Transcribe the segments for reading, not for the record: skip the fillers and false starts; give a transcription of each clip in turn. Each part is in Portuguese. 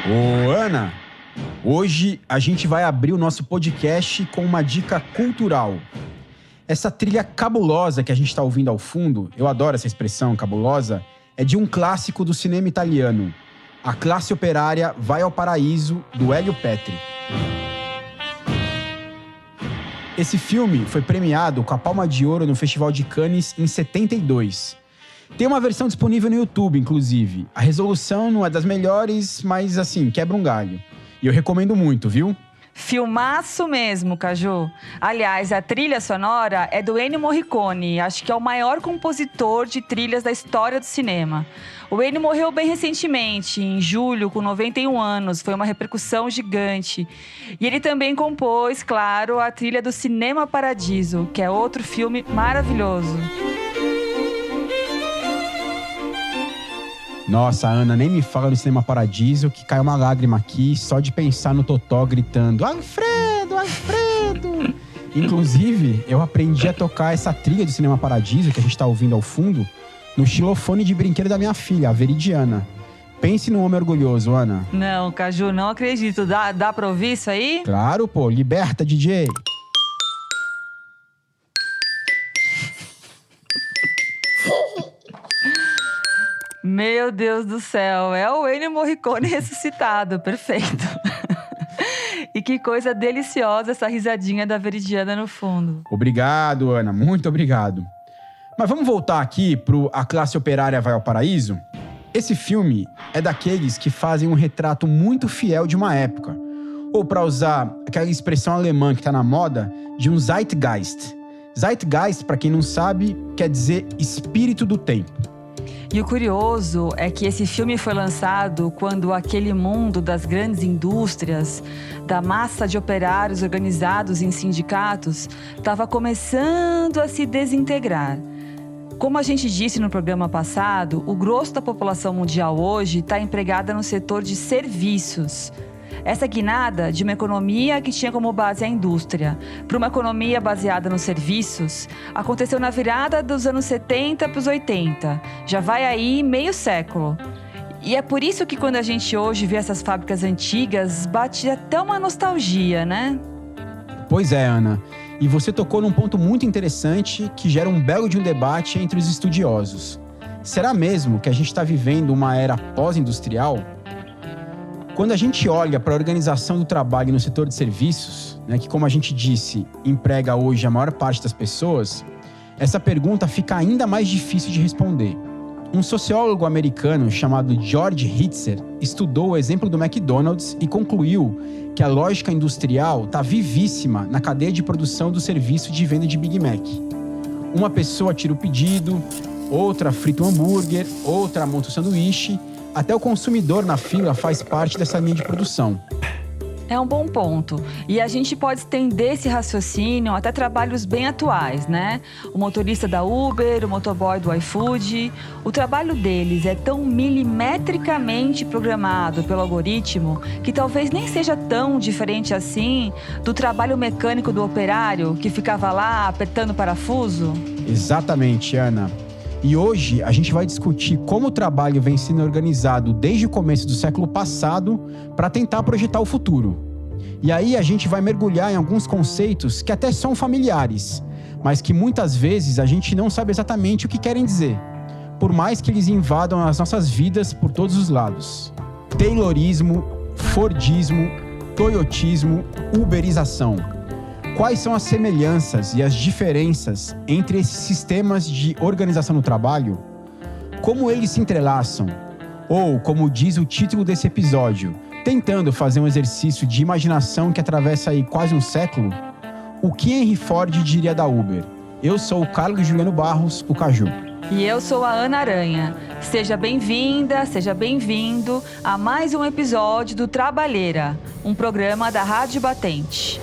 Ô, Ana, hoje a gente vai abrir o nosso podcast com uma dica cultural. Essa trilha cabulosa que a gente está ouvindo ao fundo, eu adoro essa expressão cabulosa, é de um clássico do cinema italiano, A Classe Operária Vai ao Paraíso, do Elio Petri. Esse filme foi premiado com a Palma de Ouro no Festival de Cannes em 72. Tem uma versão disponível no YouTube, inclusive. A resolução não é das melhores, mas assim, quebra um galho. E eu recomendo muito, viu? Filmaço mesmo, Caju. Aliás, a trilha sonora é do Ennio Morricone. Acho que é o maior compositor de trilhas da história do cinema. O Ennio morreu bem recentemente, em julho, com 91 anos. Foi uma repercussão gigante. E ele também compôs, claro, a trilha do Cinema Paradiso, que é outro filme maravilhoso. Nossa, Ana, nem me fala do Cinema Paradiso, que cai uma lágrima aqui só de pensar no Totó gritando Alfredo, Alfredo! Inclusive, eu aprendi a tocar essa trilha do Cinema Paradiso, que a gente tá ouvindo ao fundo, no xilofone de brinquedo da minha filha, a Veridiana. Pense num homem orgulhoso, Ana. Não, Caju, não acredito. Dá pra ouvir isso aí? Claro, pô. Liberta, DJ. Meu Deus do céu, é o Ennio Morricone ressuscitado, perfeito. E que coisa deliciosa essa risadinha da Veridiana no fundo. Obrigado, Ana, muito obrigado. Mas vamos voltar aqui pro A Classe Operária Vai ao Paraíso? Esse filme é daqueles que fazem um retrato muito fiel de uma época. Ou, para usar aquela expressão alemã que tá na moda, de um Zeitgeist. Zeitgeist, para quem não sabe, quer dizer espírito do tempo. E o curioso é que esse filme foi lançado quando aquele mundo das grandes indústrias, da massa de operários organizados em sindicatos, estava começando a se desintegrar. Como a gente disse no programa passado, o grosso da população mundial hoje está empregada no setor de serviços. Essa guinada de uma economia que tinha como base a indústria para uma economia baseada nos serviços aconteceu na virada dos anos 70 para os 80. Já vai aí meio século. E é por isso que quando a gente hoje vê essas fábricas antigas, bate até uma nostalgia, né? Pois é, Ana. E você tocou num ponto muito interessante que gera um belo de um debate entre os estudiosos. Será mesmo que a gente está vivendo uma era pós-industrial? Quando a gente olha para a organização do trabalho no setor de serviços, né, que, como a gente disse, emprega hoje a maior parte das pessoas, essa pergunta fica ainda mais difícil de responder. Um sociólogo americano chamado George Hitzer estudou o exemplo do McDonald's e concluiu que a lógica industrial está vivíssima na cadeia de produção do serviço de venda de Big Mac. Uma pessoa tira o pedido, outra frita um hambúrguer, outra monta o sanduíche. Até o consumidor na fila faz parte dessa linha de produção. É um bom ponto. E a gente pode estender esse raciocínio até trabalhos bem atuais, né? O motorista da Uber, o motoboy do iFood. O trabalho deles é tão milimetricamente programado pelo algoritmo que talvez nem seja tão diferente assim do trabalho mecânico do operário que ficava lá apertando parafuso. Exatamente, Ana. E hoje a gente vai discutir como o trabalho vem sendo organizado desde o começo do século passado para tentar projetar o futuro. E aí a gente vai mergulhar em alguns conceitos que até são familiares, mas que muitas vezes a gente não sabe exatamente o que querem dizer, por mais que eles invadam as nossas vidas por todos os lados. Taylorismo, Fordismo, Toyotismo, Uberização. Quais são as semelhanças e as diferenças entre esses sistemas de organização do trabalho? Como eles se entrelaçam? Ou, como diz o título desse episódio, tentando fazer um exercício de imaginação que atravessa aí quase um século, o que Henry Ford diria da Uber? Eu sou o Carlos Juliano Barros, o Caju. E eu sou a Ana Aranha. Seja bem-vinda, seja bem-vindo a mais um episódio do Trabalheira, um programa da Rádio Batente.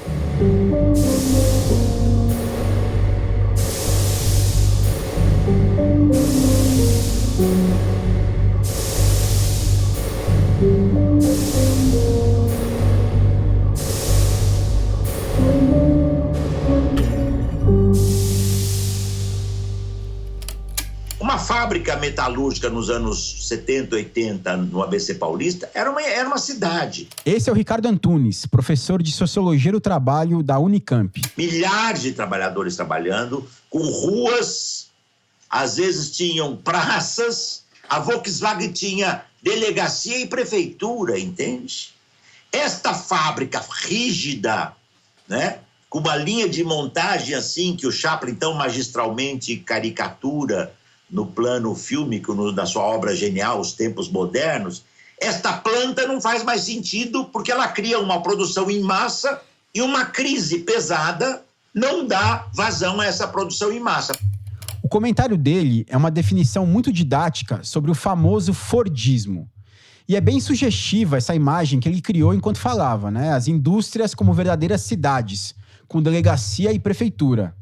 Uma fábrica metalúrgica nos anos 70, 80, no ABC Paulista, era uma cidade. Esse é o Ricardo Antunes, professor de Sociologia do Trabalho da Unicamp. Milhares de trabalhadores trabalhando, com ruas, às vezes tinham praças, a Volkswagen tinha delegacia e prefeitura, entende? Esta fábrica rígida, né, com uma linha de montagem assim, que o Chaplin tão magistralmente caricatura no plano fílmico, da sua obra genial, Os Tempos Modernos, esta planta não faz mais sentido porque ela cria uma produção em massa e uma crise pesada não dá vazão a essa produção em massa. O comentário dele é uma definição muito didática sobre o famoso Fordismo. E é bem sugestiva essa imagem que ele criou enquanto falava, né? As indústrias como verdadeiras cidades, com delegacia e prefeitura.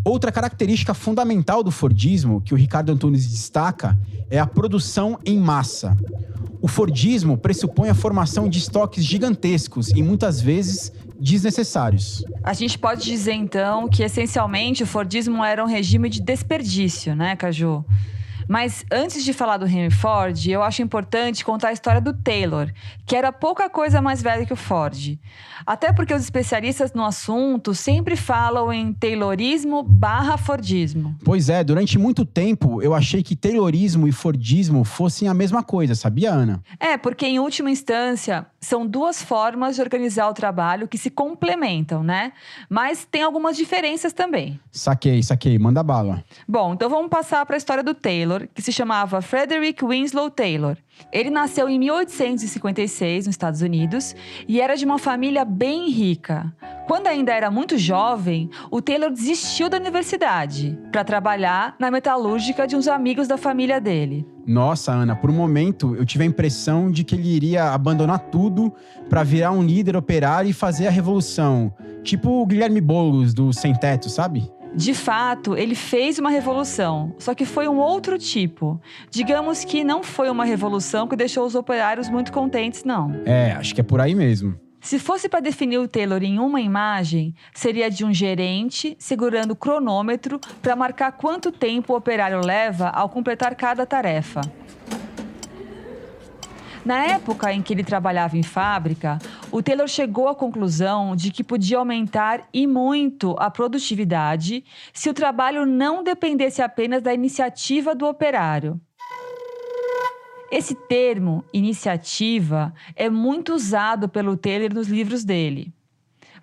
Outra característica fundamental do Fordismo, que o Ricardo Antunes destaca, é a produção em massa. O Fordismo pressupõe a formação de estoques gigantescos e muitas vezes desnecessários. A gente pode dizer, então, que essencialmente o Fordismo era um regime de desperdício, né, Caju? Mas antes de falar do Henry Ford, eu acho importante contar a história do Taylor, que era pouca coisa mais velho que o Ford. Até porque os especialistas no assunto sempre falam em Taylorismo/Fordismo. Pois é, durante muito tempo eu achei que Taylorismo e Fordismo fossem a mesma coisa, sabia, Ana? Porque em última instância, são duas formas de organizar o trabalho que se complementam, né? Mas tem algumas diferenças também. Saquei, manda bala. Bom, então vamos passar para a história do Taylor, que se chamava Frederick Winslow Taylor. Ele nasceu em 1856, nos Estados Unidos, e era de uma família bem rica. Quando ainda era muito jovem, o Taylor desistiu da universidade para trabalhar na metalúrgica de uns amigos da família dele. Nossa, Ana, por um momento eu tive a impressão de que ele iria abandonar tudo para virar um líder operário e fazer a revolução. Tipo o Guilherme Boulos, do Sem Teto, sabe? De fato, ele fez uma revolução, só que foi um outro tipo. Digamos que não foi uma revolução que deixou os operários muito contentes, não. Acho que é por aí mesmo. Se fosse para definir o Taylor em uma imagem, seria de um gerente segurando o cronômetro para marcar quanto tempo o operário leva ao completar cada tarefa. Na época em que ele trabalhava em fábrica, o Taylor chegou à conclusão de que podia aumentar e muito a produtividade se o trabalho não dependesse apenas da iniciativa do operário. Esse termo, iniciativa, é muito usado pelo Taylor nos livros dele.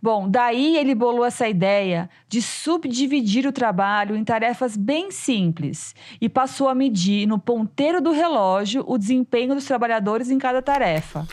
Bom, daí ele bolou essa ideia de subdividir o trabalho em tarefas bem simples e passou a medir no ponteiro do relógio o desempenho dos trabalhadores em cada tarefa.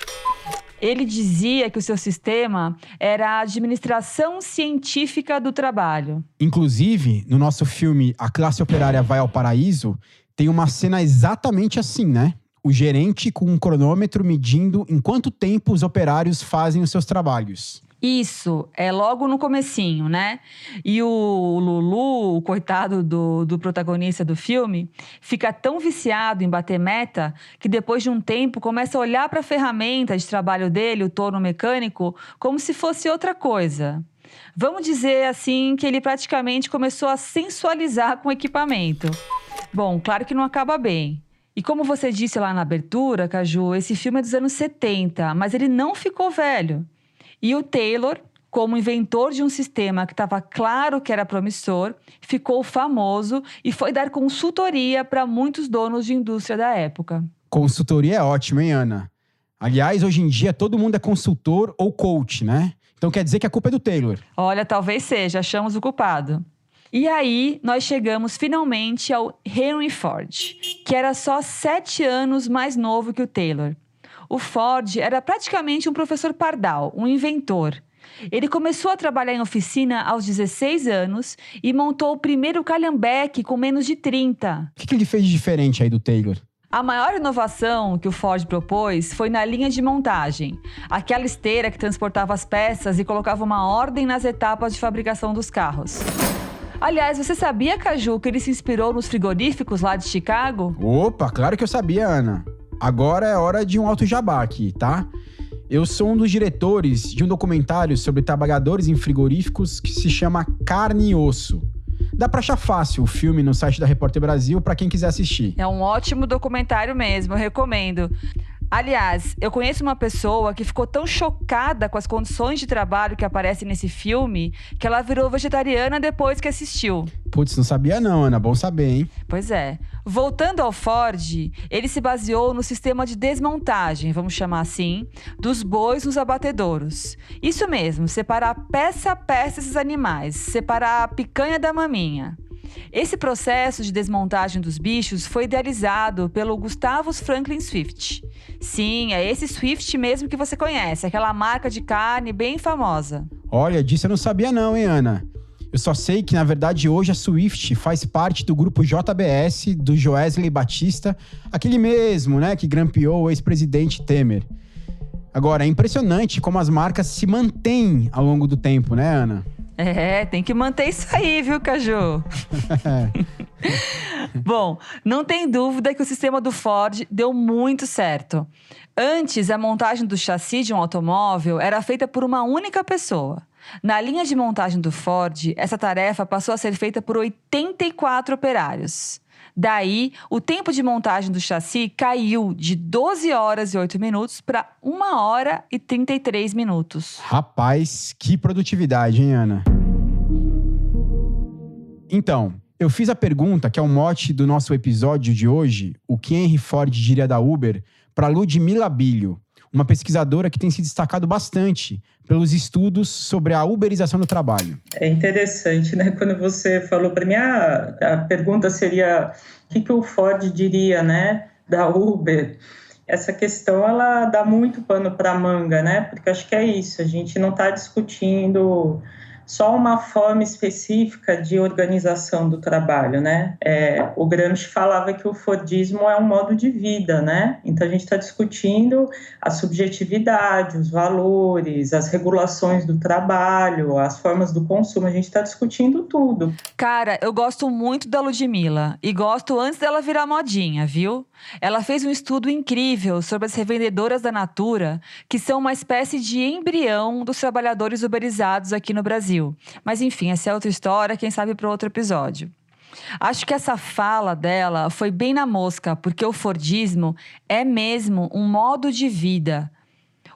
Ele dizia que o seu sistema era a administração científica do trabalho. Inclusive, no nosso filme A Classe Operária Vai ao Paraíso, tem uma cena exatamente assim, né? O gerente com um cronômetro medindo em quanto tempo os operários fazem os seus trabalhos. Isso, é logo no comecinho, né? E o Lulu, o coitado do protagonista do filme, fica tão viciado em bater meta que depois de um tempo começa a olhar para a ferramenta de trabalho dele, o torno mecânico, como se fosse outra coisa. Vamos dizer assim que ele praticamente começou a sensualizar com o equipamento. Bom, claro que não acaba bem. E como você disse lá na abertura, Caju, esse filme é dos anos 70, mas ele não ficou velho. E o Taylor, como inventor de um sistema que estava claro que era promissor, ficou famoso e foi dar consultoria para muitos donos de indústria da época. Consultoria é ótimo, hein, Ana? Aliás, hoje em dia todo mundo é consultor ou coach, né? Então quer dizer que a culpa é do Taylor. Olha, talvez seja, achamos o culpado. E aí, nós chegamos finalmente ao Henry Ford, que era só 7 anos mais novo que o Taylor. O Ford era praticamente um professor pardal, um inventor. Ele começou a trabalhar em oficina aos 16 anos e montou o primeiro Calhambeque com menos de 30. O que ele fez de diferente aí do Taylor? A maior inovação que o Ford propôs foi na linha de montagem. Aquela esteira que transportava as peças e colocava uma ordem nas etapas de fabricação dos carros. Aliás, você sabia, Caju, que ele se inspirou nos frigoríficos lá de Chicago? Opa, claro que eu sabia, Ana. Agora é hora de um alto jabá aqui, tá? Eu sou um dos diretores de um documentário sobre trabalhadores em frigoríficos que se chama Carne e Osso. Dá pra achar fácil o filme no site da Repórter Brasil pra quem quiser assistir. É um ótimo documentário mesmo, eu recomendo. Aliás, eu conheço uma pessoa que ficou tão chocada com as condições de trabalho que aparecem nesse filme que ela virou vegetariana depois que assistiu. Putz, não sabia não, Ana. Bom saber, hein? Pois é. Voltando ao Ford, ele se baseou no sistema de desmontagem, vamos chamar assim, dos bois nos abatedouros. Isso mesmo, separar peça a peça esses animais, separar a picanha da maminha. Esse processo de desmontagem dos bichos foi idealizado pelo Gustavus Franklin Swift. Sim, é esse Swift mesmo que você conhece, aquela marca de carne bem famosa. Olha, disso eu não sabia não, hein, Ana? Eu só sei que, na verdade, hoje a Swift faz parte do grupo JBS do Joesley Batista, aquele mesmo, né, que grampeou o ex-presidente Temer. Agora, é impressionante como as marcas se mantêm ao longo do tempo, né, Ana? É, tem que manter isso aí, viu, Caju? Bom, não tem dúvida que o sistema do Ford deu muito certo. Antes, a montagem do chassi de um automóvel era feita por uma única pessoa. Na linha de montagem do Ford, essa tarefa passou a ser feita por 84 operários. Daí, o tempo de montagem do chassi caiu de 12 horas e 8 minutos para 1 hora e 33 minutos. Rapaz, que produtividade, hein, Ana? Então, eu fiz a pergunta, que é o mote do nosso episódio de hoje, o que Henry Ford diria da Uber, para Ludmila Bilho, uma pesquisadora que tem se destacado bastante pelos estudos sobre a uberização do trabalho. É interessante, né? Quando você falou para mim, a pergunta seria o que o Ford diria, né, da Uber. Essa questão, ela dá muito pano para manga, né? Porque acho que é isso, a gente não está discutindo só uma forma específica de organização do trabalho, né? O Gramsci falava que o Fordismo é um modo de vida, né? Então, a gente está discutindo a subjetividade, os valores, as regulações do trabalho, as formas do consumo, a gente está discutindo tudo. Cara, eu gosto muito da Ludmila e gosto antes dela virar modinha, viu? Ela fez um estudo incrível sobre as revendedoras da Natura, que são uma espécie de embrião dos trabalhadores uberizados aqui no Brasil. Mas enfim, essa é outra história, quem sabe para outro episódio. Acho que essa fala dela foi bem na mosca, porque o Fordismo é mesmo um modo de vida.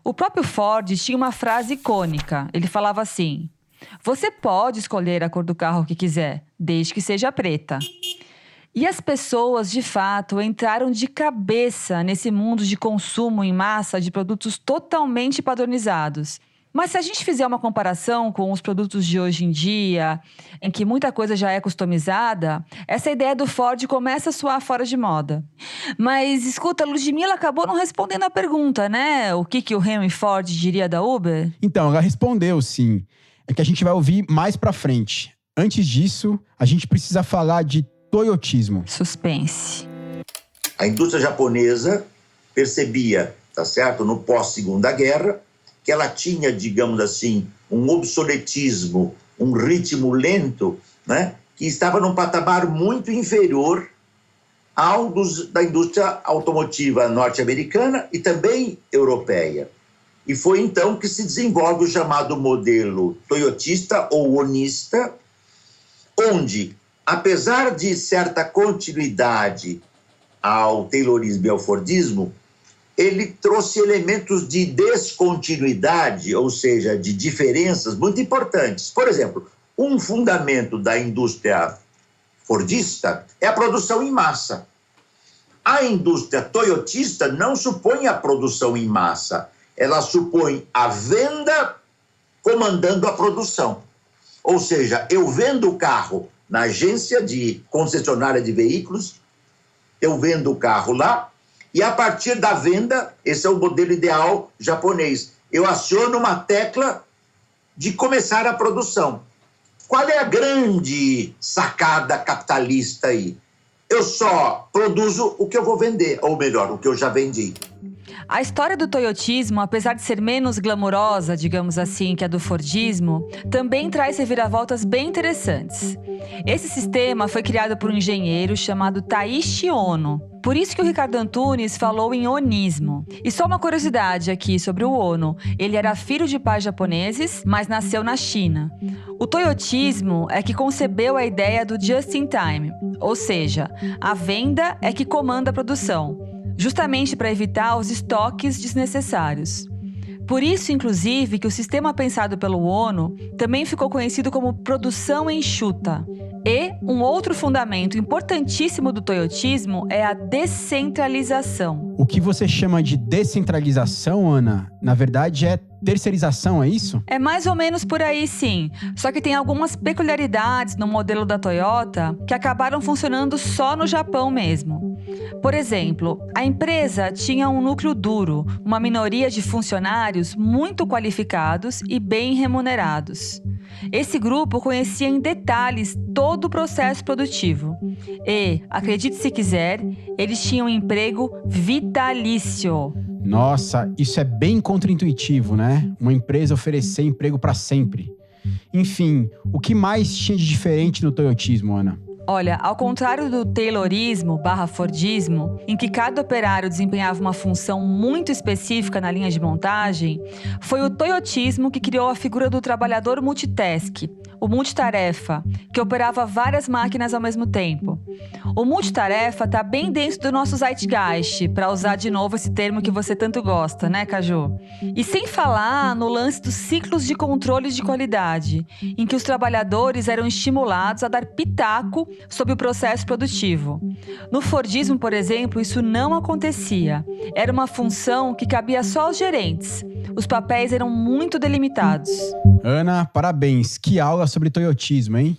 O próprio Ford tinha uma frase icônica. Ele falava assim: você pode escolher a cor do carro que quiser, desde que seja preta. E as pessoas, de fato, entraram de cabeça nesse mundo de consumo em massa de produtos totalmente padronizados. Mas se a gente fizer uma comparação com os produtos de hoje em dia, em que muita coisa já é customizada, essa ideia do Ford começa a soar fora de moda. Mas, escuta, a Ludmila acabou não respondendo a pergunta, né? O que o Henry Ford diria da Uber? Então, ela respondeu sim. É que a gente vai ouvir mais pra frente. Antes disso, a gente precisa falar de toyotismo. Suspense. A indústria japonesa percebia, tá certo, no pós-Segunda Guerra, que ela tinha, digamos assim, um obsoletismo, um ritmo lento, né, que estava num patamar muito inferior ao da indústria automotiva norte-americana e também europeia. E foi então que se desenvolve o chamado modelo toyotista ou onista, onde, apesar de certa continuidade ao taylorismo e ao fordismo, ele trouxe elementos de descontinuidade, ou seja, de diferenças muito importantes. Por exemplo, um fundamento da indústria fordista é a produção em massa. A indústria toyotista não supõe a produção em massa, ela supõe a venda comandando a produção. Ou seja, eu vendo o carro na agência de concessionária de veículos, eu vendo o carro lá, e a partir da venda, esse é o modelo ideal japonês, eu aciono uma tecla de começar a produção. Qual é a grande sacada capitalista aí? Eu só produzo o que eu vou vender, ou melhor, o que eu já vendi. A história do toyotismo, apesar de ser menos glamurosa, digamos assim, que a do fordismo, também traz reviravoltas bem interessantes. Esse sistema foi criado por um engenheiro chamado Taiichi Ohno. Por isso que o Ricardo Antunes falou em onismo. E só uma curiosidade aqui sobre o Ohno. Ele era filho de pais japoneses, mas nasceu na China. O toyotismo é que concebeu a ideia do just in time, ou seja, a venda é que comanda a produção, justamente para evitar os estoques desnecessários. Por isso, inclusive, que o sistema pensado pelo Ohno também ficou conhecido como produção enxuta. E um outro fundamento importantíssimo do toyotismo é a descentralização. O que você chama de descentralização, Ana, na verdade é terceirização, é isso? É mais ou menos por aí, sim. Só que tem algumas peculiaridades no modelo da Toyota que acabaram funcionando só no Japão mesmo. Por exemplo, a empresa tinha um núcleo duro, uma minoria de funcionários muito qualificados e bem remunerados. Esse grupo conhecia em detalhes todo o processo produtivo. E, acredite se quiser, eles tinham um emprego vitalício. Nossa, isso é bem contraintuitivo, né? Uma empresa oferecer emprego para sempre. Enfim, o que mais tinha de diferente no toyotismo, Ana? Olha, ao contrário do taylorismo/fordismo, em que cada operário desempenhava uma função muito específica na linha de montagem, foi o toyotismo que criou a figura do trabalhador multitask, o multitarefa, que operava várias máquinas ao mesmo tempo. O multitarefa está bem dentro do nosso zeitgeist, para usar de novo esse termo que você tanto gosta, né, Caju? E sem falar no lance dos ciclos de controle de qualidade, em que os trabalhadores eram estimulados a dar pitaco sobre o processo produtivo. No fordismo, por exemplo, isso não acontecia. Era uma função que cabia só aos gerentes. Os papéis eram muito delimitados. Ana, parabéns. Que aula sobre toyotismo, hein?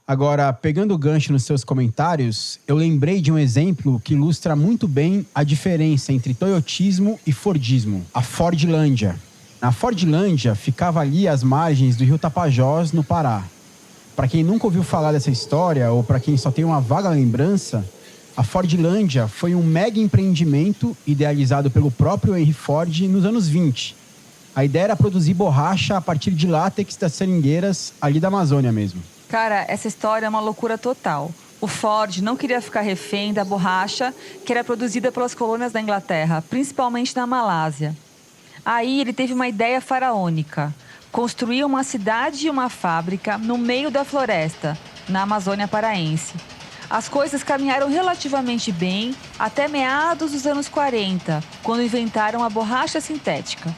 Agora, pegando o gancho nos seus comentários, eu lembrei de um exemplo que ilustra muito bem a diferença entre toyotismo e fordismo. A Fordlândia. Na Fordlândia, ficava ali às margens do rio Tapajós, no Pará. Para quem nunca ouviu falar dessa história, ou para quem só tem uma vaga lembrança, a Fordlândia foi um mega empreendimento idealizado pelo próprio Henry Ford nos anos 20. A ideia era produzir borracha a partir de látex das seringueiras ali da Amazônia mesmo. Cara, essa história é uma loucura total. O Ford não queria ficar refém da borracha que era produzida pelas colônias da Inglaterra, principalmente na Malásia. Aí ele teve uma ideia faraônica: construir uma cidade e uma fábrica no meio da floresta, na Amazônia paraense. As coisas caminharam relativamente bem até meados dos anos 40, quando inventaram a borracha sintética.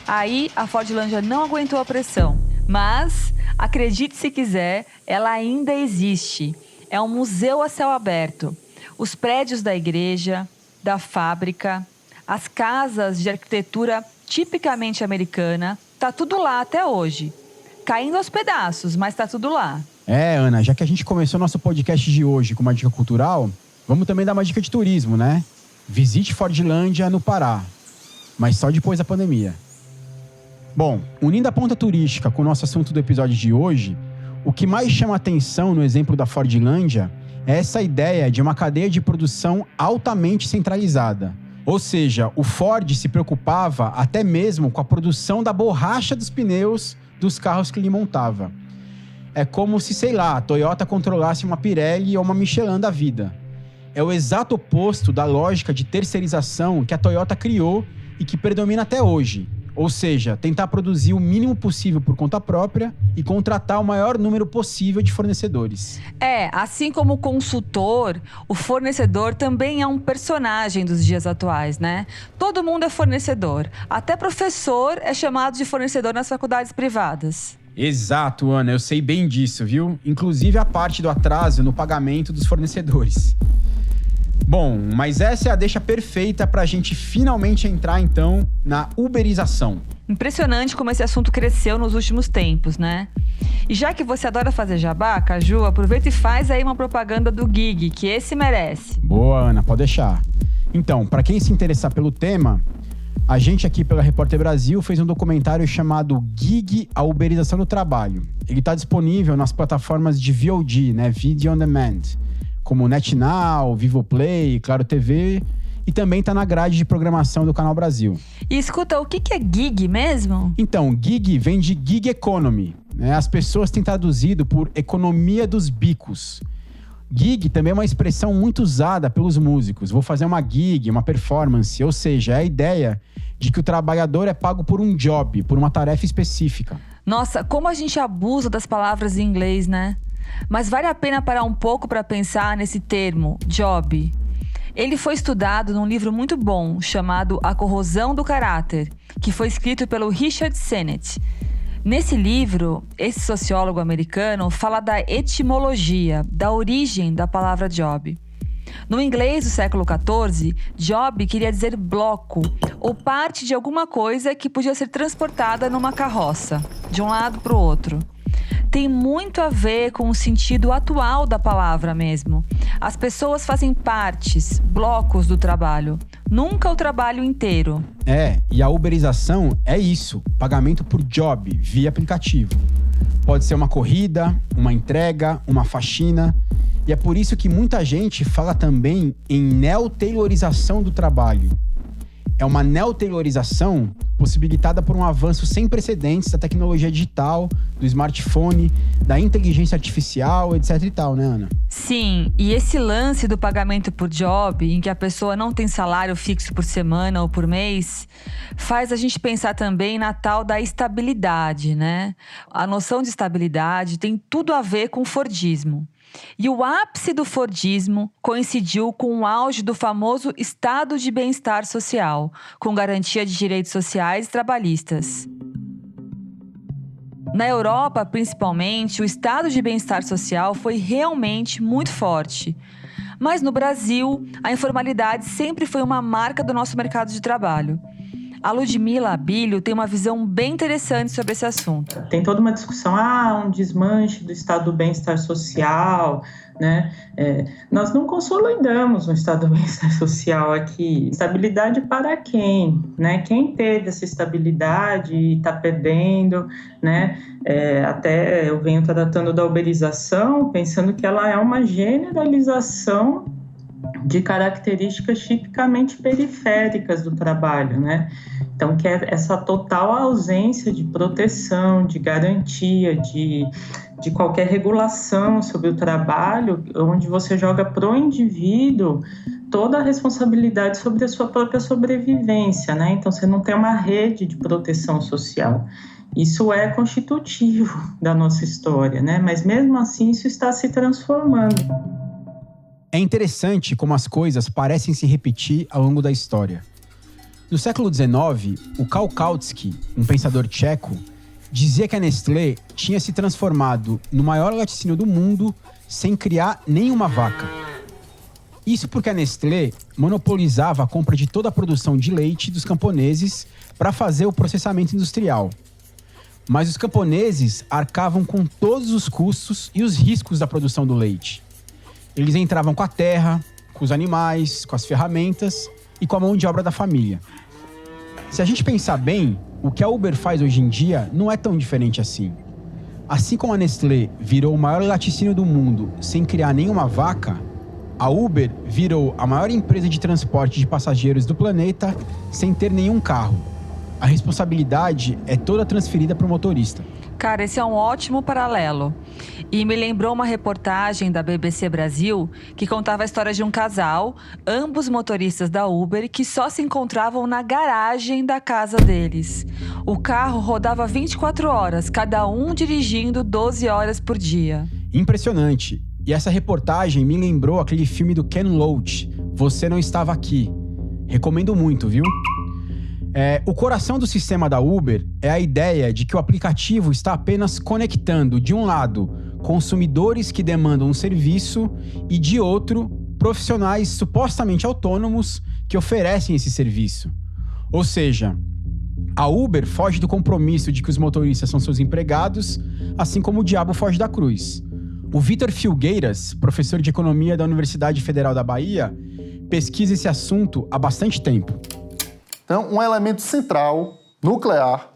Aí a Fordlândia não aguentou a pressão, mas, acredite se quiser, ela ainda existe. É um museu a céu aberto. Os prédios da igreja, da fábrica, as casas de arquitetura tipicamente americana, tá tudo lá até hoje. Caindo aos pedaços, mas tá tudo lá. Ana, já que a gente começou nosso podcast de hoje com uma dica cultural, vamos também dar uma dica de turismo, né? Visite Fordlândia no Pará, mas só depois da pandemia. Bom, unindo a ponta turística com o nosso assunto do episódio de hoje, o que mais chama atenção no exemplo da Fordlândia é essa ideia de uma cadeia de produção altamente centralizada. Ou seja, o Ford se preocupava até mesmo com a produção da borracha dos pneus dos carros que ele montava. É como se, sei lá, a Toyota controlasse uma Pirelli ou uma Michelin da vida. É o exato oposto da lógica de terceirização que a Toyota criou e que predomina até hoje. Ou seja, tentar produzir o mínimo possível por conta própria e contratar o maior número possível de fornecedores. Assim como o consultor, o fornecedor também é um personagem dos dias atuais, né? Todo mundo é fornecedor. Até professor é chamado de fornecedor nas faculdades privadas. Exato, Ana. Eu sei bem disso, viu? Inclusive a parte do atraso no pagamento dos fornecedores. Bom, mas essa é a deixa perfeita para a gente finalmente entrar, então, na uberização. Impressionante como esse assunto cresceu nos últimos tempos, né? E já que você adora fazer jabá, Caju, aproveita e faz aí uma propaganda do Gig, que esse merece. Boa, Ana, pode deixar. Então, para quem se interessar pelo tema, a gente aqui pela Repórter Brasil fez um documentário chamado Gig, a uberização do trabalho. Ele está disponível nas plataformas de VOD, né? Video on Demand, como NetNow, Vivoplay, Claro TV e também está na grade de programação do Canal Brasil. E escuta, o que é gig mesmo? Então, gig vem de gig economy, né? As pessoas têm traduzido por economia dos bicos. Gig também é uma expressão muito usada pelos músicos. Vou fazer uma gig, uma performance, ou seja, é a ideia de que o trabalhador é pago por um job, por uma tarefa específica. Nossa, como a gente abusa das palavras em inglês, né? Mas vale a pena parar um pouco para pensar nesse termo, job. Ele foi estudado num livro muito bom chamado A Corrosão do Caráter, que foi escrito pelo Richard Sennett. Nesse livro, esse sociólogo americano fala da etimologia, da origem da palavra job. No inglês do século XIV, job queria dizer bloco ou parte de alguma coisa que podia ser transportada numa carroça, de um lado para o outro. Tem muito a ver com o sentido atual da palavra mesmo. As pessoas fazem partes, blocos do trabalho, nunca o trabalho inteiro. E a uberização é isso, pagamento por job via aplicativo. Pode ser uma corrida, uma entrega, uma faxina. E é por isso que muita gente fala também em neo-taylorização do trabalho. É uma neo-taylorização possibilitada por um avanço sem precedentes da tecnologia digital, do smartphone, da inteligência artificial, etc e tal, né, Ana? Sim, e esse lance do pagamento por job, em que a pessoa não tem salário fixo por semana ou por mês, faz a gente pensar também na tal da estabilidade, né? A noção de estabilidade tem tudo a ver com o Fordismo. E o ápice do Fordismo coincidiu com o auge do famoso estado de bem-estar social, com garantia de direitos sociais e trabalhistas. Na Europa, principalmente, o estado de bem-estar social foi realmente muito forte. Mas no Brasil, a informalidade sempre foi uma marca do nosso mercado de trabalho. A Ludmila Abílio tem uma visão bem interessante sobre esse assunto. Tem toda uma discussão, um desmanche do estado do bem-estar social, né? Nós não consolidamos um estado do bem-estar social aqui. Estabilidade para quem? Né? Quem teve essa estabilidade e está perdendo, né? Até eu venho tratando da uberização, pensando que ela é uma generalização de características tipicamente periféricas do trabalho, né? Então, que é essa total ausência de proteção, de garantia, de qualquer regulação sobre o trabalho, onde você joga para o indivíduo toda a responsabilidade sobre a sua própria sobrevivência, né? Então, você não tem uma rede de proteção social. Isso é constitutivo da nossa história, né? Mas, mesmo assim, isso está se transformando. É interessante como as coisas parecem se repetir ao longo da história. No século XIX, o Karl Kautsky, um pensador tcheco, dizia que a Nestlé tinha se transformado no maior laticínio do mundo sem criar nenhuma vaca. Isso porque a Nestlé monopolizava a compra de toda a produção de leite dos camponeses para fazer o processamento industrial. Mas os camponeses arcavam com todos os custos e os riscos da produção do leite. Eles entravam com a terra, com os animais, com as ferramentas e com a mão de obra da família. Se a gente pensar bem, o que a Uber faz hoje em dia não é tão diferente assim. Assim como a Nestlé virou o maior laticínio do mundo sem criar nenhuma vaca, a Uber virou a maior empresa de transporte de passageiros do planeta sem ter nenhum carro. A responsabilidade é toda transferida para o motorista. Cara, esse é um ótimo paralelo. E me lembrou uma reportagem da BBC Brasil que contava a história de um casal, ambos motoristas da Uber, que só se encontravam na garagem da casa deles. O carro rodava 24 horas, cada um dirigindo 12 horas por dia. Impressionante. E essa reportagem me lembrou aquele filme do Ken Loach, Você Não Estava Aqui. Recomendo muito, viu? O coração do sistema da Uber é a ideia de que o aplicativo está apenas conectando, de um lado, consumidores que demandam um serviço e, de outro, profissionais supostamente autônomos que oferecem esse serviço. Ou seja, a Uber foge do compromisso de que os motoristas são seus empregados, assim como o diabo foge da cruz. O Vitor Filgueiras, professor de economia da Universidade Federal da Bahia, pesquisa esse assunto há bastante tempo. Então, um elemento central, nuclear,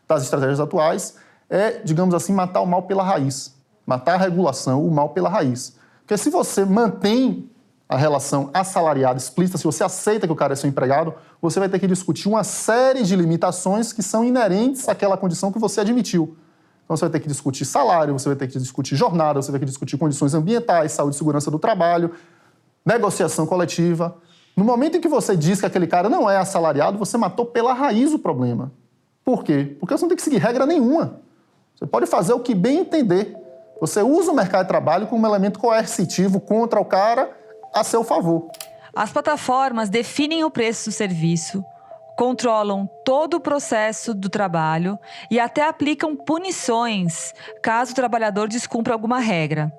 das estratégias atuais é, digamos assim, matar o mal pela raiz. Matar a regulação, o mal pela raiz. Porque se você mantém a relação assalariada explícita, se você aceita que o cara é seu empregado, você vai ter que discutir uma série de limitações que são inerentes àquela condição que você admitiu. Então você vai ter que discutir salário, você vai ter que discutir jornada, você vai ter que discutir condições ambientais, saúde e segurança do trabalho, negociação coletiva. No momento em que você diz que aquele cara não é assalariado, você matou pela raiz o problema. Por quê? Porque você não tem que seguir regra nenhuma. Você pode fazer o que bem entender. Você usa o mercado de trabalho como um elemento coercitivo contra o cara a seu favor. As plataformas definem o preço do serviço, controlam todo o processo do trabalho e até aplicam punições caso o trabalhador descumpra alguma regra.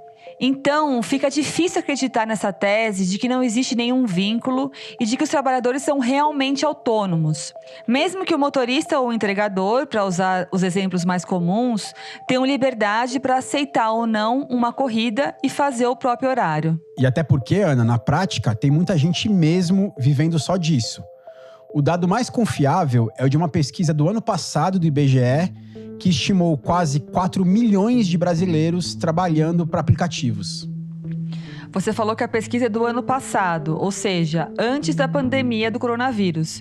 Então, fica difícil acreditar nessa tese de que não existe nenhum vínculo e de que os trabalhadores são realmente autônomos. Mesmo que o motorista ou o entregador, para usar os exemplos mais comuns, tenham liberdade para aceitar ou não uma corrida e fazer o próprio horário. E até porque, Ana, na prática, tem muita gente mesmo vivendo só disso. O dado mais confiável é o de uma pesquisa do ano passado do IBGE, que estimou quase 4 milhões de brasileiros trabalhando para aplicativos. Você falou que a pesquisa é do ano passado, ou seja, antes da pandemia do coronavírus.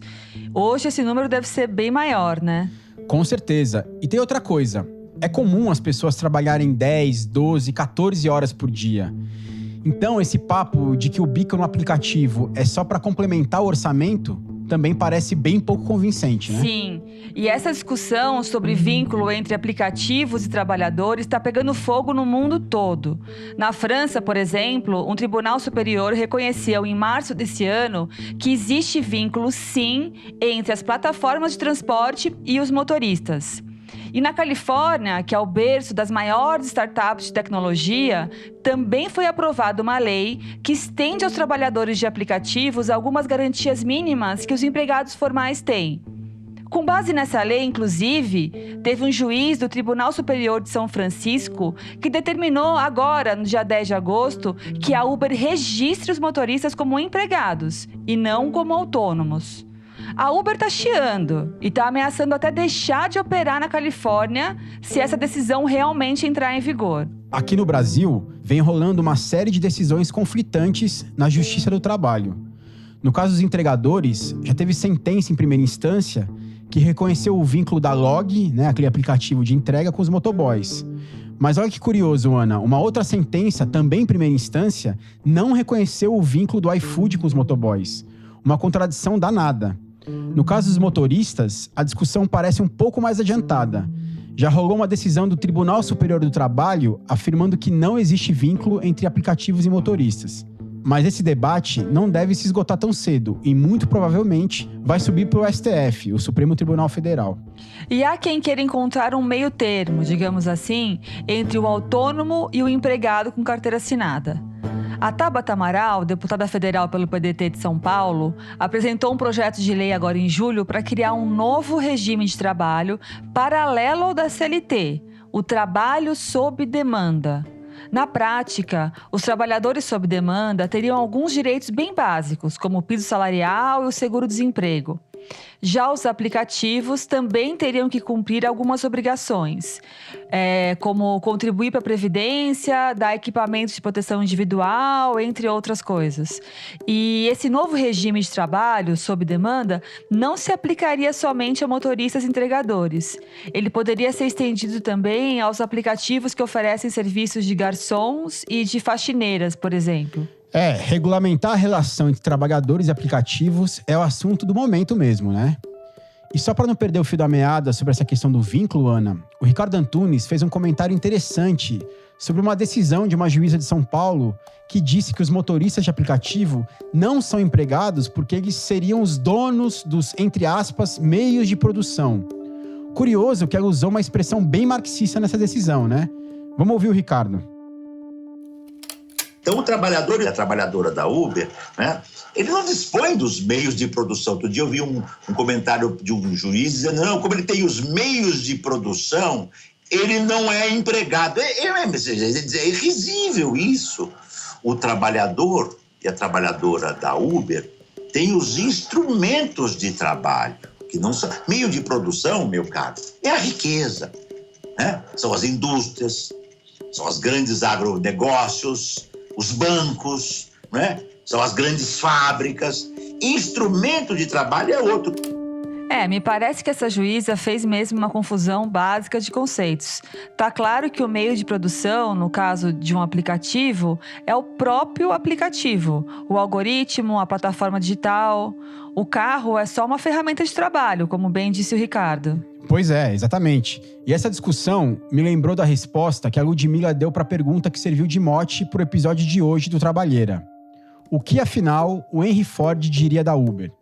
Hoje esse número deve ser bem maior, né? Com certeza. E tem outra coisa. É comum as pessoas trabalharem 10, 12, 14 horas por dia. Então, esse papo de que o bico no aplicativo é só para complementar o orçamento também parece bem pouco convincente, né? Sim. E essa discussão sobre vínculo entre aplicativos e trabalhadores está pegando fogo no mundo todo. Na França, por exemplo, um tribunal superior reconheceu em março desse ano que existe vínculo, sim, entre as plataformas de transporte e os motoristas. E na Califórnia, que é o berço das maiores startups de tecnologia, também foi aprovada uma lei que estende aos trabalhadores de aplicativos algumas garantias mínimas que os empregados formais têm. Com base nessa lei, inclusive, teve um juiz do Tribunal Superior de São Francisco que determinou agora, no dia 10 de agosto, que a Uber registre os motoristas como empregados e não como autônomos. A Uber está chiando e está ameaçando até deixar de operar na Califórnia se essa decisão realmente entrar em vigor. Aqui no Brasil, vem rolando uma série de decisões conflitantes na Justiça do Trabalho. No caso dos entregadores, já teve sentença em primeira instância que reconheceu o vínculo da Log, aquele aplicativo de entrega, com os motoboys. Mas olha que curioso, Ana, uma outra sentença, também em primeira instância, não reconheceu o vínculo do iFood com os motoboys. Uma contradição danada. No caso dos motoristas, a discussão parece um pouco mais adiantada. Já rolou uma decisão do Tribunal Superior do Trabalho afirmando que não existe vínculo entre aplicativos e motoristas. Mas esse debate não deve se esgotar tão cedo e muito provavelmente vai subir para o STF, o Supremo Tribunal Federal. E há quem queira encontrar um meio termo, digamos assim, entre o autônomo e o empregado com carteira assinada. A Tabata Amaral, deputada federal pelo PDT de São Paulo, apresentou um projeto de lei agora em julho para criar um novo regime de trabalho paralelo ao da CLT, o trabalho sob demanda. Na prática, os trabalhadores sob demanda teriam alguns direitos bem básicos, como o piso salarial e o seguro-desemprego. Já os aplicativos também teriam que cumprir algumas obrigações, como contribuir para a Previdência, dar equipamentos de proteção individual, entre outras coisas. E esse novo regime de trabalho, sob demanda, não se aplicaria somente a motoristas e entregadores. Ele poderia ser estendido também aos aplicativos que oferecem serviços de garçons e de faxineiras, por exemplo. Regulamentar a relação entre trabalhadores e aplicativos é o assunto do momento mesmo, né? E só para não perder o fio da meada sobre essa questão do vínculo, Ana, o Ricardo Antunes fez um comentário interessante sobre uma decisão de uma juíza de São Paulo que disse que os motoristas de aplicativo não são empregados porque eles seriam os donos dos, entre aspas, meios de produção. Curioso que ela usou uma expressão bem marxista nessa decisão, né? Vamos ouvir o Ricardo. Então, o trabalhador e a trabalhadora da Uber, ele não dispõe dos meios de produção. Outro dia eu vi um comentário de um juiz dizendo, não, como ele tem os meios de produção, ele não é empregado. É irrisível isso. O trabalhador e a trabalhadora da Uber têm os instrumentos de trabalho, que não são meio de produção, meu caro, é a riqueza. São as indústrias, são os grandes agronegócios, os bancos, são as grandes fábricas. Instrumento de trabalho é outro. Me parece que essa juíza fez mesmo uma confusão básica de conceitos. Tá claro que o meio de produção, no caso de um aplicativo, é o próprio aplicativo. O algoritmo, a plataforma digital. O carro é só uma ferramenta de trabalho, como bem disse o Ricardo. Pois é, exatamente. E essa discussão me lembrou da resposta que a Ludmilla deu para a pergunta que serviu de mote para o episódio de hoje do Trabalheira. O que, afinal, o Henry Ford diria da Uber?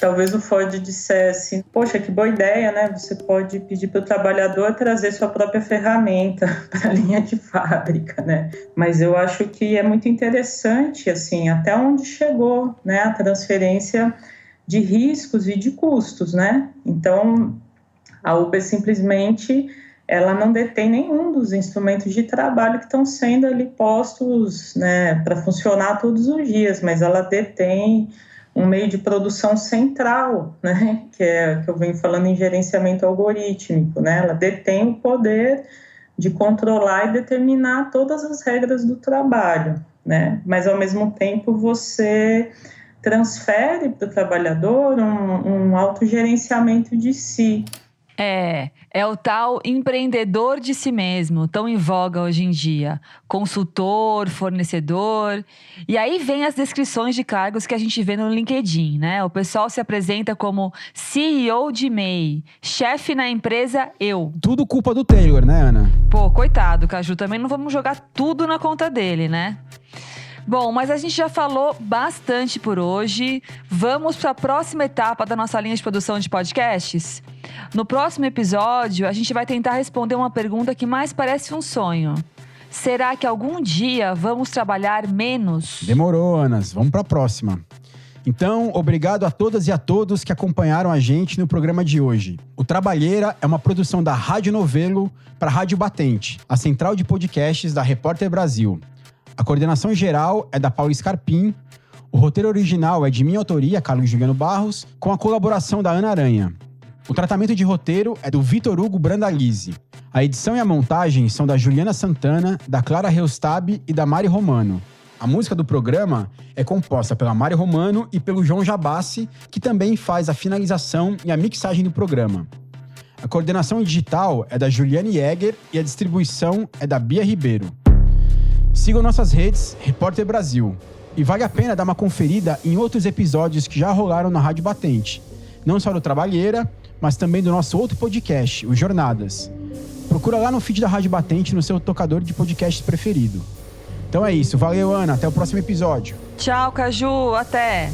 Talvez o Ford dissesse, poxa, que boa ideia, né? Você pode pedir para o trabalhador trazer sua própria ferramenta para a linha de fábrica, né? Mas eu acho que é muito interessante, assim, até onde chegou, né? A transferência de riscos e de custos, né? Então, a Uber simplesmente, ela não detém nenhum dos instrumentos de trabalho que estão sendo ali postos, né, para funcionar todos os dias, mas ela detém um meio de produção central, né, que eu venho falando em gerenciamento algorítmico, né, ela detém o poder de controlar e determinar todas as regras do trabalho, né, mas ao mesmo tempo você transfere para o trabalhador um autogerenciamento de si. É o tal empreendedor de si mesmo, tão em voga hoje em dia. Consultor, fornecedor. E aí vem as descrições de cargos que a gente vê no LinkedIn, né? O pessoal se apresenta como CEO de MEI, chefe na empresa eu. Tudo culpa do Taylor, né, Ana? Pô, coitado, Caju, também não vamos jogar tudo na conta dele, né? Bom, mas a gente já falou bastante por hoje. Vamos para a próxima etapa da nossa linha de produção de podcasts? No próximo episódio, a gente vai tentar responder uma pergunta que mais parece um sonho. Será que algum dia vamos trabalhar menos? Demorou, Anas. Vamos para a próxima. Então, obrigado a todas e a todos que acompanharam a gente no programa de hoje. O Trabalheira é uma produção da Rádio Novelo para a Rádio Batente, a central de podcasts da Repórter Brasil. A coordenação geral é da Paula Scarpim. O roteiro original é de minha autoria, Carlos Juliano Barros, com a colaboração da Ana Aranha. O tratamento de roteiro é do Vitor Hugo Brandalize. A edição e a montagem são da Juliana Santana, da Clara Reustab e da Mari Romano. A música do programa é composta pela Mari Romano e pelo João Jabassi, que também faz a finalização e a mixagem do programa. A coordenação digital é da Juliane Jäger e a distribuição é da Bia Ribeiro. Sigam nossas redes, Repórter Brasil. E vale a pena dar uma conferida em outros episódios que já rolaram na Rádio Batente. Não só do Trabalheira, mas também do nosso outro podcast, o Jornadas. Procura lá no feed da Rádio Batente no seu tocador de podcast preferido. Então é isso. Valeu, Ana. Até o próximo episódio. Tchau, Caju. Até!